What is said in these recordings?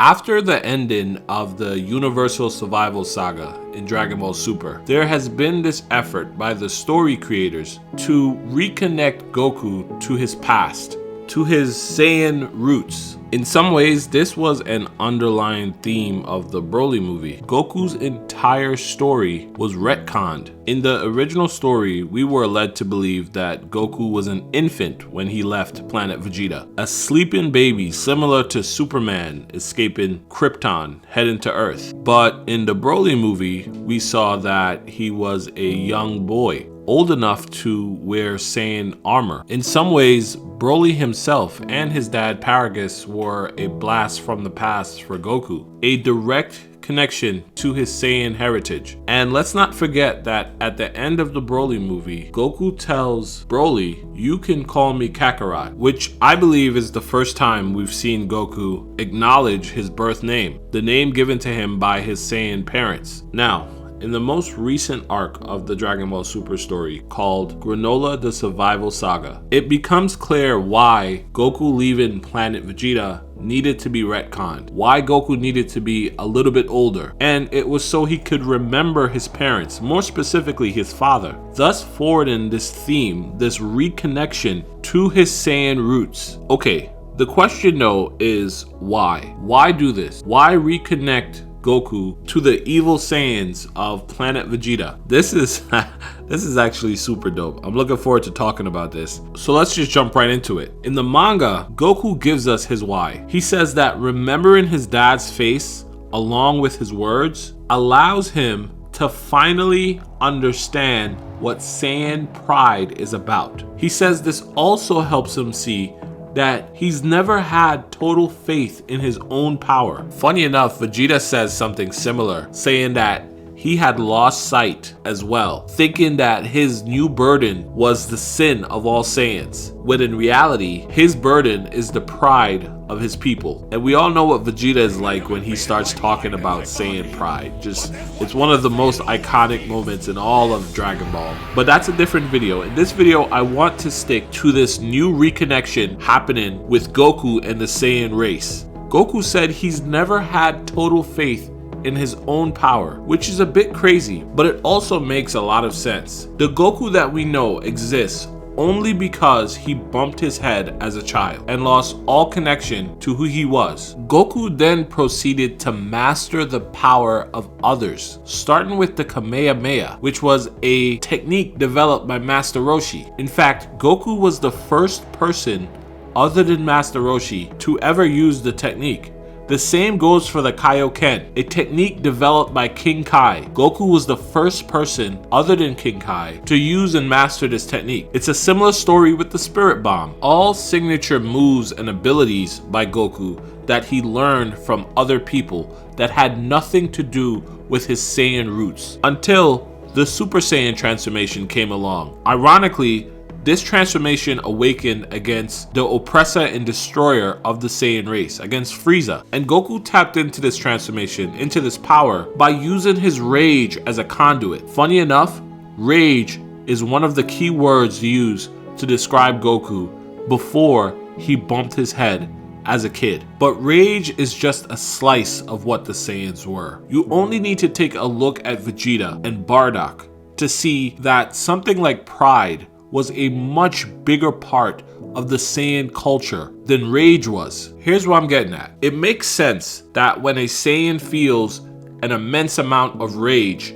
After the ending of the Universal Survival Saga in Dragon Ball Super, there has been this effort by the story creators to reconnect Goku to his past, to his Saiyan roots. In some ways, this was an underlying theme of the Broly movie. Goku's entire story was retconned. In the original story, we were led to believe that Goku was an infant when he left planet Vegeta, a sleeping baby similar to Superman escaping Krypton, heading to Earth. But in the Broly movie, we saw that he was a young boy, old enough to wear Saiyan armor. In some ways, Broly himself and his dad Paragus were a blast from the past for Goku, a direct connection to his Saiyan heritage. And let's not forget that at the end of the Broly movie, Goku tells Broly, "You can call me Kakarot," which I believe is the first time we've seen Goku acknowledge his birth name, the name given to him by his Saiyan parents. Now, in the most recent arc of the Dragon Ball Super story called Granola the Survival Saga, it becomes clear why Goku leaving planet Vegeta needed to be retconned, why Goku needed to be a little bit older, and it was so he could remember his parents, more specifically his father, thus forwarding this theme, this reconnection to his Saiyan roots. Okay, the question though is why? Why do this? Why reconnect Goku to the evil Saiyans of planet Vegeta? This is actually super dope. I'm looking forward to talking about this. So let's just jump right into it. In the manga, Goku gives us his why. He says that remembering his dad's face along with his words allows him to finally understand what Saiyan pride is about. He says this also helps him see that he's never had total faith in his own power. Funny enough, Vegeta says something similar, saying that he had lost sight as well, thinking that his new burden was the sin of all Saiyans, when in reality, his burden is the pride of his people. And we all know what Vegeta is like when he starts talking about Saiyan pride. It's one of the most iconic moments in all of Dragon Ball. But that's a different video. In this video, I want to stick to this new reconnection happening with Goku and the Saiyan race. Goku said he's never had total faith in his own power, which is a bit crazy, but it also makes a lot of sense. The Goku that we know exists only because he bumped his head as a child and lost all connection to who he was. Goku then proceeded to master the power of others, starting with the Kamehameha, which was a technique developed by Master Roshi. In fact, Goku was the first person other than Master Roshi to ever use the technique. The same goes for the Kaioken, a technique developed by King Kai. Goku was the first person other than King Kai to use and master this technique. It's a similar story with the Spirit Bomb. All signature moves and abilities by Goku that he learned from other people that had nothing to do with his Saiyan roots until the Super Saiyan transformation came along. Ironically, this transformation awakened against the oppressor and destroyer of the Saiyan race, against Frieza. And Goku tapped into this transformation, into this power, by using his rage as a conduit. Funny enough, rage is one of the key words used to describe Goku before he bumped his head as a kid. But rage is just a slice of what the Saiyans were. You only need to take a look at Vegeta and Bardock to see that something like pride was a much bigger part of the Saiyan culture than rage was. Here's what I'm getting at. It makes sense that when a Saiyan feels an immense amount of rage,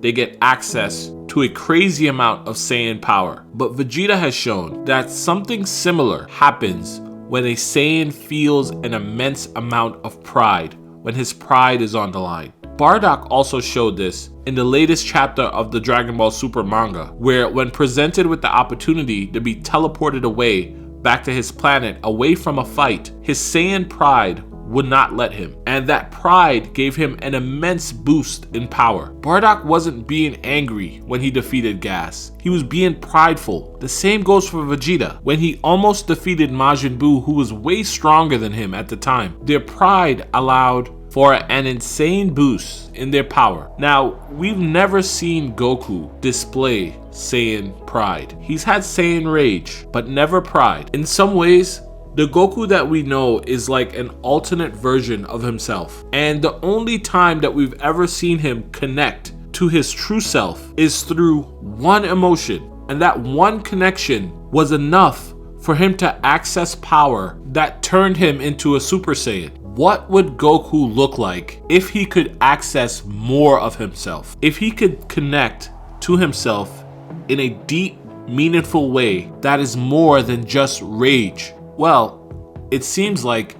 they get access to a crazy amount of Saiyan power. But Vegeta has shown that something similar happens when a Saiyan feels an immense amount of pride, when his pride is on the line. Bardock also showed this in the latest chapter of the Dragon Ball Super manga, where when presented with the opportunity to be teleported away back to his planet away from a fight, his Saiyan pride would not let him, and that pride gave him an immense boost in power. Bardock wasn't being angry when he defeated Gas, he was being prideful. The same goes for Vegeta when he almost defeated Majin Buu, who was way stronger than him at the time. Their pride allowed for an insane boost in their power. Now, we've never seen Goku display Saiyan pride. He's had Saiyan rage, but never pride. In some ways, The Goku that we know is like an alternate version of himself. And the only time that we've ever seen him connect to his true self is through one emotion. And that one connection was enough for him to access power that turned him into a Super Saiyan. What would Goku look like if he could access more of himself? If he could connect to himself in a deep, meaningful way that is more than just rage? Well, it seems like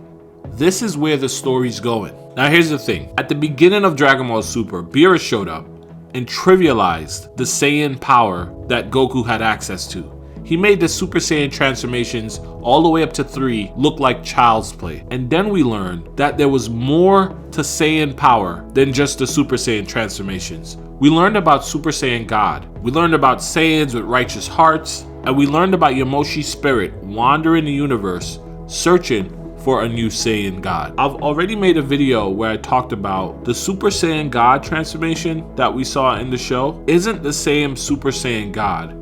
this is where the story's going. Now here's the thing. At the beginning of Dragon Ball Super, Beerus showed up and trivialized the Saiyan power that Goku had access to. He made the Super Saiyan transformations all the way up to 3 look like child's play. And then we learned that there was more to Saiyan power than just the Super Saiyan transformations. We learned about Super Saiyan God. We learned about Saiyans with righteous hearts. And we learned about Yamoshi's spirit wandering the universe, searching for a new Saiyan God. I've already made a video where I talked about the Super Saiyan God transformation that we saw in the show isn't the same Super Saiyan God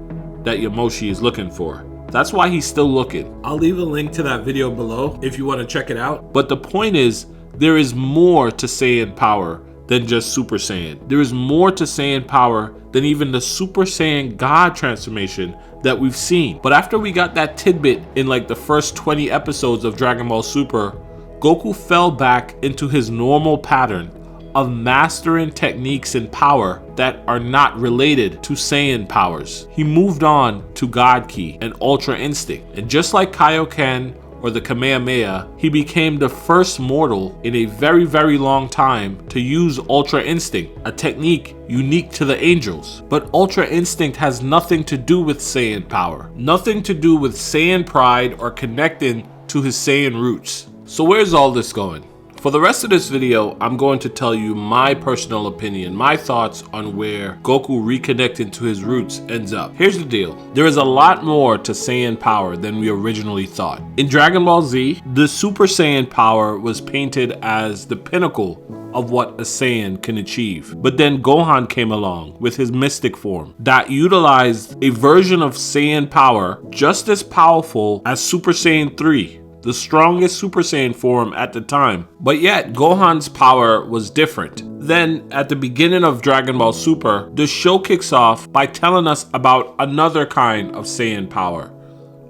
that Yamoshi is looking for. That's why he's still looking. I'll leave a link to that video below if you want to check it out. But the point is, there is more to Saiyan power than just Super Saiyan. There is more to Saiyan power than even the Super Saiyan God transformation that we've seen. But after we got that tidbit in like the first 20 episodes of Dragon Ball Super, Goku fell back into his normal pattern of mastering techniques and power that are not related to Saiyan powers. He moved on to God Ki and Ultra Instinct. And just like Kaioken or the Kamehameha, he became the first mortal in a very, very long time to use Ultra Instinct, a technique unique to the angels. But Ultra Instinct has nothing to do with Saiyan power, nothing to do with Saiyan pride or connecting to his Saiyan roots. So where's all this going? For the rest of this video, I'm going to tell you my personal opinion, my thoughts on where Goku reconnecting to his roots ends up. Here's the deal. There is a lot more to Saiyan power than we originally thought. In Dragon Ball Z, the Super Saiyan power was painted as the pinnacle of what a Saiyan can achieve. But then Gohan came along with his mystic form that utilized a version of Saiyan power just as powerful as Super Saiyan 3. The strongest Super Saiyan form at the time. But yet, Gohan's power was different. Then, at the beginning of Dragon Ball Super, the show kicks off by telling us about another kind of Saiyan power.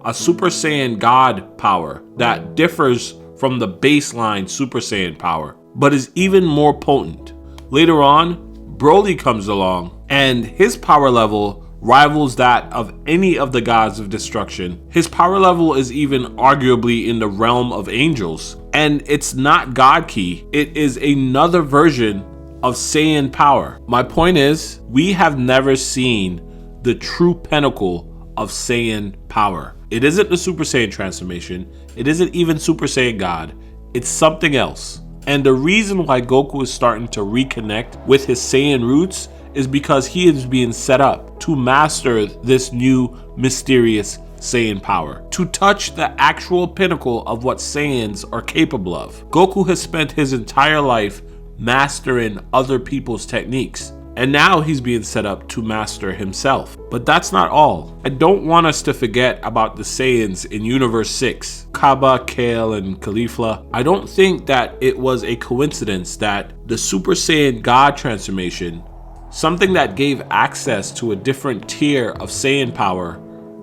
A Super Saiyan God power that differs from the baseline Super Saiyan power, but is even more potent. Later on, Broly comes along, and his power level rivals that of any of the gods of destruction. His power level is even arguably in the realm of angels. And it's not God Ki, it is another version of Saiyan power. My point is, we have never seen the true pinnacle of Saiyan power. It isn't the Super Saiyan transformation, it isn't even Super Saiyan God, it's something else. And the reason why Goku is starting to reconnect with his Saiyan roots is because he is being set up to master this new mysterious Saiyan power, to touch the actual pinnacle of what Saiyans are capable of. Goku has spent his entire life mastering other people's techniques, and now he's being set up to master himself. But that's not all. I don't want us to forget about the Saiyans in Universe 6, Kaba, Kale, and Caulifla. I don't think that it was a coincidence that the Super Saiyan God transformation, something that gave access to a different tier of Saiyan power,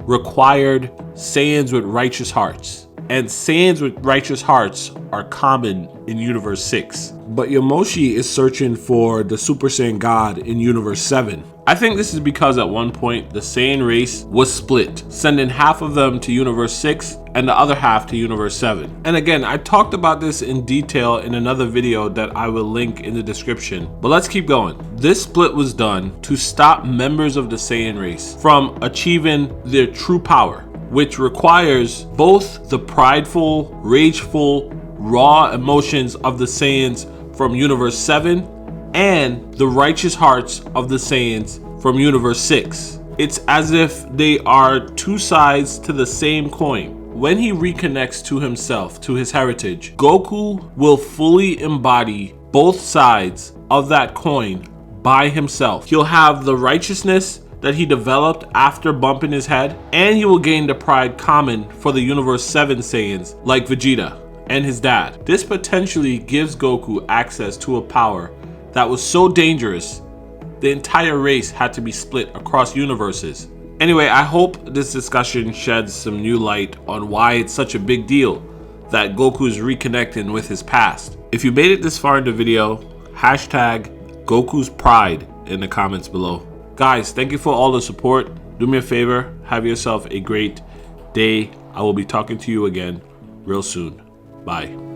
required Saiyans with righteous hearts. And Saiyans with righteous hearts are common in Universe 6. But Yamoshi is searching for the Super Saiyan God in Universe 7. I think this is because at one point the Saiyan race was split, sending half of them to Universe 6 and the other half to Universe 7. And again, I talked about this in detail in another video that I will link in the description. But let's keep going. This split was done to stop members of the Saiyan race from achieving their true power, which requires both the prideful, rageful, raw emotions of the Saiyans from Universe 7 and the righteous hearts of the Saiyans from Universe 6. It's as if they are two sides to the same coin. When he reconnects to himself, to his heritage, Goku will fully embody both sides of that coin by himself. He'll have the righteousness that he developed after bumping his head, and he will gain the pride common for the Universe 7 Saiyans like Vegeta and his dad. This potentially gives Goku access to a power that was so dangerous the entire race had to be split across universes. Anyway, I hope this discussion sheds some new light on why it's such a big deal that Goku is reconnecting with his past. If you made it this far in the video, hashtag Goku's Pride in the comments below. Guys, thank you for all the support. Do me a favor, have yourself a great day. I will be talking to you again real soon. Bye.